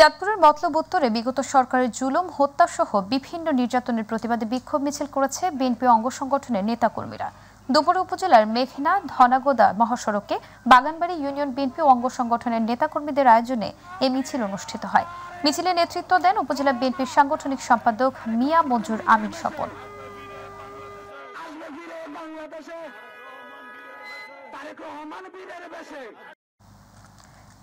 চাঁদপুরের মতলব উত্তরে বিগত সরকারের জুলুম হত্যাসহ বিভিন্ন নির্যাতনের প্রতিবাদে বিক্ষোভ মিছিল করেছে বিএনপি অঙ্গ সংগঠনের নেতাকর্মীরা। দুপুরে উপজেলার মেঘনা ধনাগোদা মহাসড়কে বাগানবাড়ি ইউনিয়ন বিএনপি অঙ্গ সংগঠনের নেতাকর্মীদের আয়োজনে এই মিছিল অনুষ্ঠিত হয়। মিছিলে নেতৃত্ব দেন উপজেলা বিএনপির সাংগঠনিক সম্পাদক মিয়া মঞ্জুর আমিন স্বপন।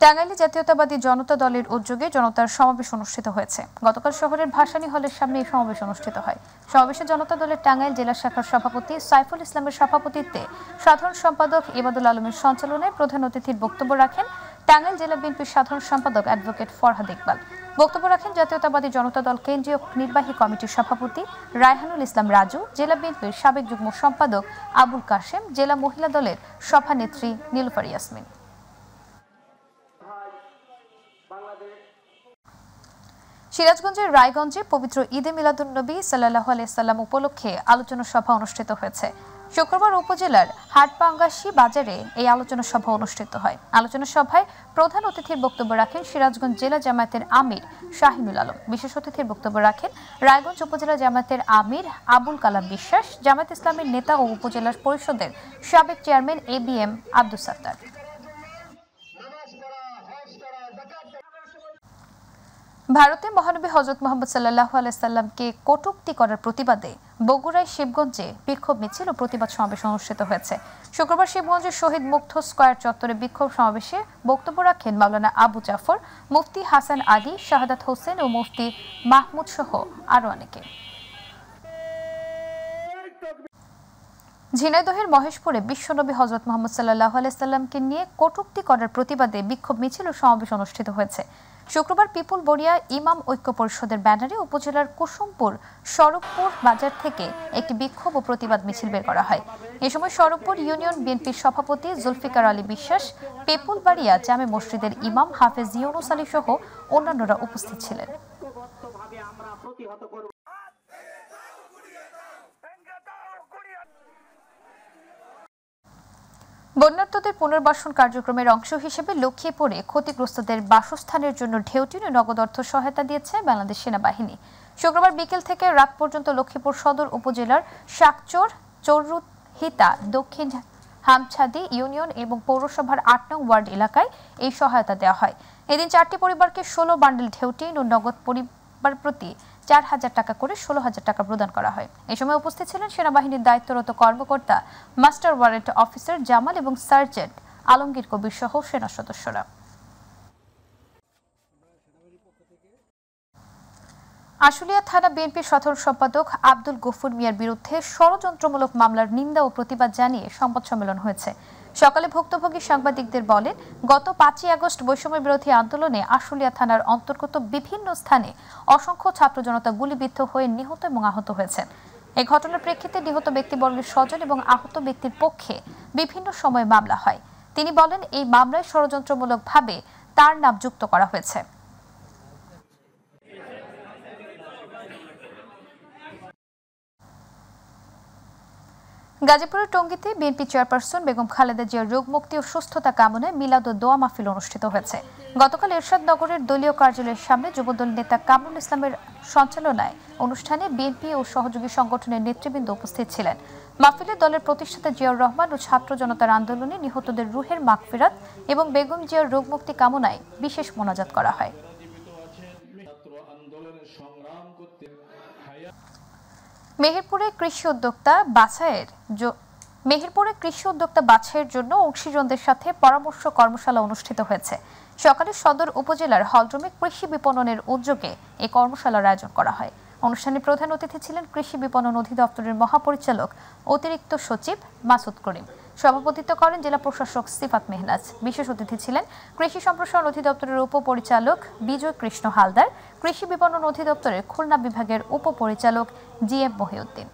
টাঙ্গাইলে জাতীয়তাবাদী জনতা দলের উদ্যোগে জনতার সমাবেশ অনুষ্ঠিত হয়েছে। গতকাল শহরের ভাসানী হলের সামনে এই সমাবেশ অনুষ্ঠিত হয়। সমাবেশে জনতা দলের টাঙ্গাইল জেলা শাখার সভাপতি সাইফুল ইসলামের সভাপতিত্বে সাধারণ সম্পাদক ইবাদুল আলমের সঞ্চালনায় প্রধান অতিথির বক্তব্য রাখেন টাঙ্গাইল জেলা বিএনপির সাধারণ সম্পাদক অ্যাডভোকেট ফরহাদ ইকবাল। বক্তব্য রাখেন জাতীয়তাবাদী জনতা দল কেন্দ্রীয় নির্বাহী কমিটির সভাপতি রায়হানুল ইসলাম রাজু, জেলা বিএনপির সাবেক যুগ্ম সম্পাদক আবুল কাশেম, জেলা মহিলা দলের সভানেত্রী নীলুফার ইয়াসমিন। সিরাজগঞ্জের রায়গঞ্জে পবিত্র ঈদে মিলাদুন্নবী সাল্লাল্লাহু আলাইহি সাল্লাম উপলক্ষে আলোচনা সভা অনুষ্ঠিত হয়েছে। শুক্রবার উপজেলার হাটপাঙ্গাসী বাজারে এই আলোচনা সভা অনুষ্ঠিত হয়। আলোচনা সভায় প্রধান অতিথির বক্তব্য রাখেন সিরাজগঞ্জ জেলা জামায়াতের আমির শাহিনুল আলম। বিশেষ অতিথির বক্তব্য রাখেন রায়গঞ্জ উপজেলা জামায়াতের আমির আবুল কালাম বিশ্বাস, জামায়াত ইসলামের নেতা ও উপজেলা পরিষদের সাবেক চেয়ারম্যান ABM আব্দুস সাত্তার। ভারতে মহানবী হযরত মুহাম্মদ সাল্লাল্লাহু আলাইহি সাল্লামকে কটূক্তি করার প্রতিবাদে বগুড়ায় শিবগঞ্জে বিক্ষোভ মিছিল ও প্রতিবাদ সমাবেশ অনুষ্ঠিত হয়েছে। শুক্রবার শিবগঞ্জের শহীদ মুগ্ধ স্কয়ার চত্বরে বিক্ষোভ সমাবেশে বক্তব্য রাখেন মাওলানা আবু জাফর, মুফতি হাসান আলী, শাহাদাত হোসেন ও মুফতি মাহমুদ সহ আরো অনেকে। ঝিনাইদহের মহেশপুরে বিশ্বনবী হযরত মুহাম্মদ সাল্লাল্লাহু আলাইহি সাল্লামকে নিয়ে কটূক্তি করার প্রতিবাদে বিক্ষোভ মিছিল ও সমাবেশ অনুষ্ঠিত হয়েছে। শুক্রবার পিপুল বড়িয়া ইমাম ঐক্য পরিষদের ব্যানারে উপজেলার কুসুমপুর সরবপুর বাজার থেকে একটি বিক্ষোভ ও প্রতিবাদ মিছিল বের করা হয়। এ সময় সরবপুর ইউনিয়ন বিএনপির সভাপতি জুলফিকার আলী বিশ্বাস, পিপুল বাড়িয়া জামে মসজিদের ইমাম হাফেজ ইউনুস আলী সহ অন্যান্যরা উপস্থিত ছিলেন। বন্যার্তদের পুনর্বাসন কার্যক্রমের অংশ হিসেবে লক্ষ্মীপুরে ক্ষতিগ্রস্তদের বাসস্থানের জন্য ঢেউটিনে নগদ অর্থ সহায়তা দিয়েছে বাংলাদেশ সেনাবাহিনী। শুক্রবার বিকেল থেকে রাত পর্যন্ত লক্ষ্মীপুর সদর উপজেলার শাকচর, চৌরুহিতা, দক্ষিণ হামছাদি ইউনিয়ন এবং পৌরসভার ৮ নং ওয়ার্ড এলাকায় এই সহায়তা দেওয়া হয়। এদিন 4টি পরিবারকে 16 বান্ডেল ঢেউটিন ও নগদ পরিবার প্রতি 4,000 টাকা করে 16,000 টাকা প্রদান করা হয়। এ সময় উপস্থিত ছিলেন সেনাবাহিনীর দায়িত্বরত কর্মকর্তা মাস্টার ওয়ারেন্ট অফিসার জামাল এবং সার্জেন্ট আলমগীর কবির সহ সেনা সদস্যরা। আশুলিয়া থানা বিএনপির সাধারণ সম্পাদক আব্দুল গফুর মিয়ার বিরুদ্ধে ষড়যন্ত্রমূলক মামলার নিন্দা ও প্রতিবাদ জানিয়ে সংবাদ সম্মেলন হয়েছে। সকালে ভুক্তভোগী সাংবাদিকদের বলেন, গত 5ই আগস্ট বৈষম্য বিরোধী আন্দোলনে আশুলিয়া থানার অন্তর্গত বিভিন্ন স্থানে অসংখ্য ছাত্র জনতা গুলিবিদ্ধ হয়ে নিহত এবং আহত হয়েছেন। এই ঘটনার প্রেক্ষিতে নিহত ব্যক্তিবর্গের স্বজন এবং আহত ব্যক্তির পক্ষে বিভিন্ন সময়ে মামলা হয়। তিনি বলেন, এই মামলায় ষড়যন্ত্রমূলকভাবে তার নাম যুক্ত করা হয়েছে। গাজীপুরের টঙ্গীতে বিএনপি চেয়ারপারসন বেগম খালেদা জিয়ার রোগ মুক্তি ও সুস্থতা কামনায় মিলাদ ও দোয়া মাহফিল অনুষ্ঠিত হয়েছে। গতকাল এরশাদনগরের দলীয় কার্যালয়ের সামনে যুবদল নেতা কামরুল ইসলামের সঞ্চালনায় অনুষ্ঠানে বিএনপি ও সহযোগী সংগঠনের নেতৃবৃন্দ উপস্থিত ছিলেন। মাহফিলে দলের প্রতিষ্ঠাতা জিয়াউর রহমান ও ছাত্র জনতার আন্দোলনে নিহতদের রুহের মাগফিরাত এবং বেগম জিয়ার রোগ মুক্তি কামনায় বিশেষ মোনাজাত করা হয়। মেহেরপুরে কৃষি উদ্যোক্তা বাছাইয়ের জন্য অংশীজনদের সাথে পরামর্শ কর্মশালা অনুষ্ঠিত হয়েছে। সকালে সদর উপজেলার হলরুমে কৃষি বিপণনের উদ্যোগে এই কর্মশালার আয়োজন করা হয়। অনুষ্ঠানে প্রধান অতিথি ছিলেন কৃষি বিপণন অধিদপ্তরের মহাপরিচালক অতিরিক্ত সচিব মাসুদ করিম। সভাপতিত্ব করেন জেলা প্রশাসক সিফাত মেহনাজ। বিশেষ অতিথি ছিলেন কৃষি সম্প্রসারণ অধিদপ্তরের উপপরিচালক বিজয় কৃষ্ণ হালদার, কৃষি বিপণন অধিদপ্তরের খুলনা বিভাগের উপপরিচালক GM মহিউদ্দিন।